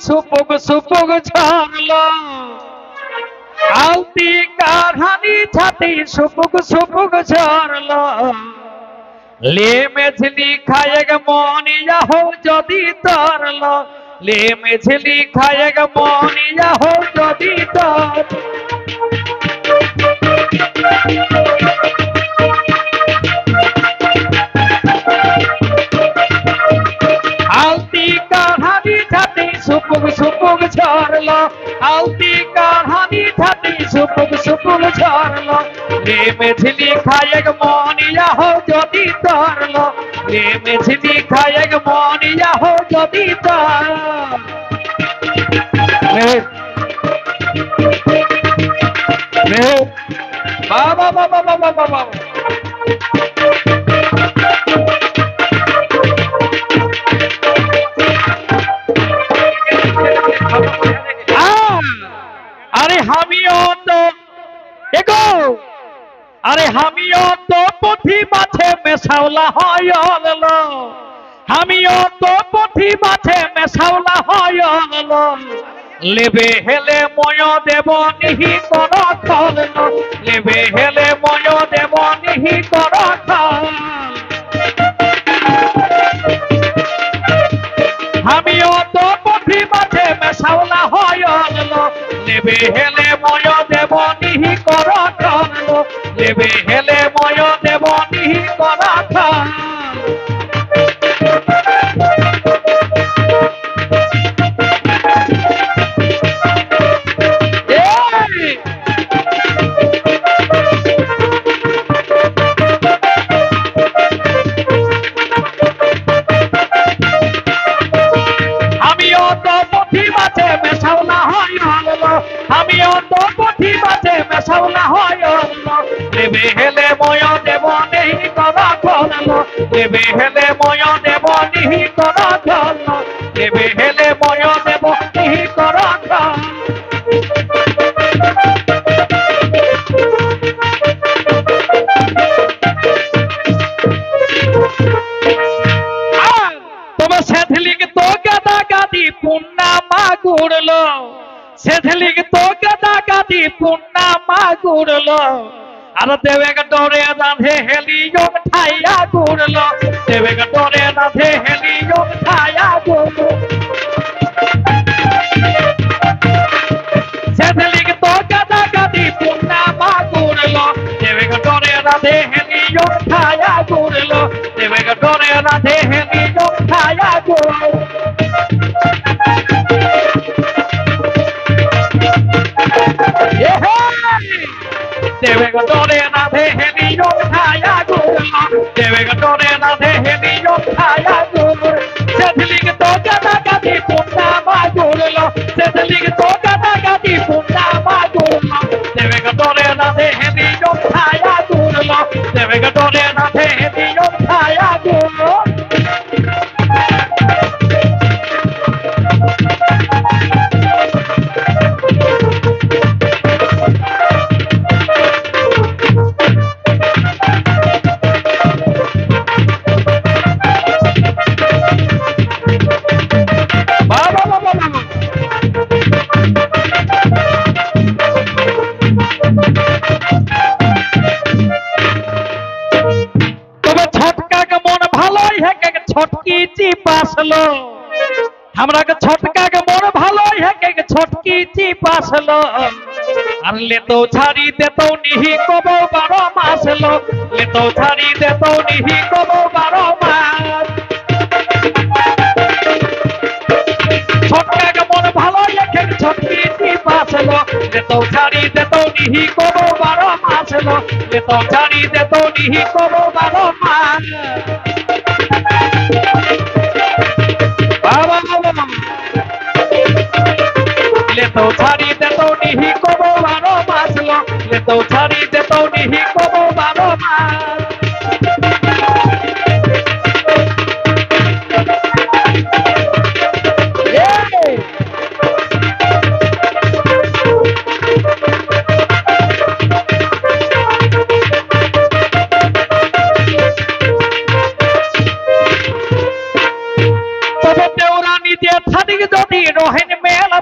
সুপুক সুপুক ঝরলো আলতি কারহানি ছাতি সুপুক সুপুক ঝরলো ले मछली खाएगा मोनिया हो जदी तरलो ले मछली खाएगा मोनिया हो जदी तर आलती कहानी छाती सुपुग सुपुग झरलो आलती कहानी छाती सुपुग सुपुग झरलो ले मछली खाएगा मोनिया हो जदी तरलो ले मछली खाएगा मोनिया हो जदी तर बाबा बाबा बाबा बाबा अरे हमियो तो एगो अरे हमियो तो पुथी माछे में सावला हयलो हमियो तो पुथी माछे में सावला हयलो लेबे हेले मयो देव निहि कर खलनो लेबे हेले मयो देव निहि कर खल हमियो तो पुथी माछे में सावला हयलो लेबे हेले मयो देव निहि कर खलनो लेबे हेले मयो देव निहि कर खल हमियो तो पुथी माछे में सावला हयलो लेबे हेले मयो देव निहि कर खलनो लेबे हेले मयो देव निहि कर खलनो लेबे हेले मयो देव निहि कर खल तब सेथलिग तो गदा गादी पुन्ना मागुरलो सेथलिग तो गदा गादी पुन्ना मागुरलो अरे देवेग डोरे राधे हेलियो ठाया गुरलो देवेग डोरे राधे हेलियो ठाया गुरलो सेथलिग तो गदा गादी पुन्ना मागुरलो देवेग डोरे राधे हेलियो ठाया गुरलो देवेग डोरे राधे हेलियो ठाया गुरलो देवेग डोरे राधे हेलियो ठाया गुरलो देवेग डोरे राधे हेलियो ठाया गुरलो सेथलिग तो गदा गादी पुन्ना मागुरलो सेथलिग तो गदा गादी पुन्ना मागुरलो देवेग डोरे राधे हेलियो ठाया गुरलो देवेग डोरे राधे हेलियो ठाया गुरलो छोटकी चिपासलो हमरा के छोटका के मोर भालो है के छोटकी चिपासलो अर ले तो छाड़ी देतो निहि कोबो 12 मास लो ले तो छाड़ी देतो निहि कोबो 12 मास छोटका के मोर भालो है के छोटकी चिपासलो ले तो छाड़ी देतो निहि कोबो 12 मास लो ले तो छाड़ी देतो निहि कोबो 12 मास ले तो छाड़ी देतो निहि कोबो 12 मास लो ले तो छाड़ी देतो निहि कोबो 12 मास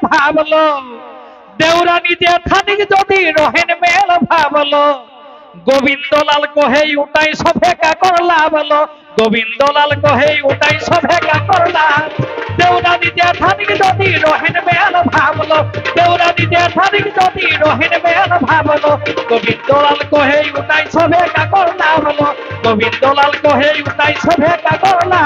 ভাবলো দেউরানি জেঠানি যদি রহেন মেল ভাবলো গোবিন্দলাল কহে উঠাই সভে কা করলা বলো গোবিন্দলাল কহে উঠাই সভে কা করলা দেউরানি জেঠানি যদি রহেন মেল ভাবলো দেউরানি জেঠানি যদি রহেন মেল ভাবলো গোবিন্দলাল কহে উঠাই সভে কা করলা বলো গোবিন্দলাল কহে উঠাই সভে কা করলা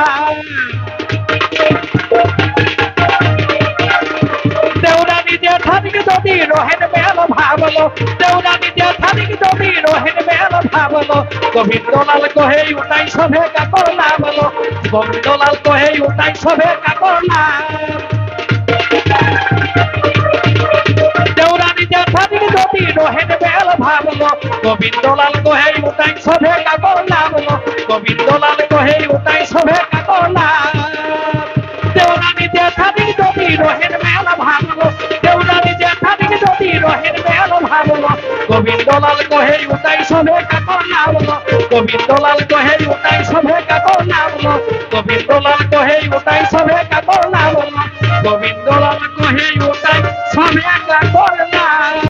দেউরানি জেঠানি যদি রহেন মেল ভাবলো দেউরানি জেঠানি যদি রহেন মেল ভাবলো গোবিন্দলাল কহে উঠাই সভে কা করলা বলো গোবিন্দলাল কহে উঠাই সভে কা করলা দেউরানি জেঠানি যদি রহেন মেল ভাবলো গোবিন্দলাল কহে উঠাই সভে কা করলা বলো গোবিন্দলাল কহে উঠাই সভে কা করলা দেউরানি জেঠানি যদি রহেন মেল ভাবলো দেউরানি জেঠানি যদি রহেন মেল ভাবলো গোবিন্দলাল কহে উঠাই সভে কা করলা বলো গোবিন্দলাল কহে উঠাই সভে কা করলা বলো গোবিন্দলাল কহে উঠাই সভে কা করলা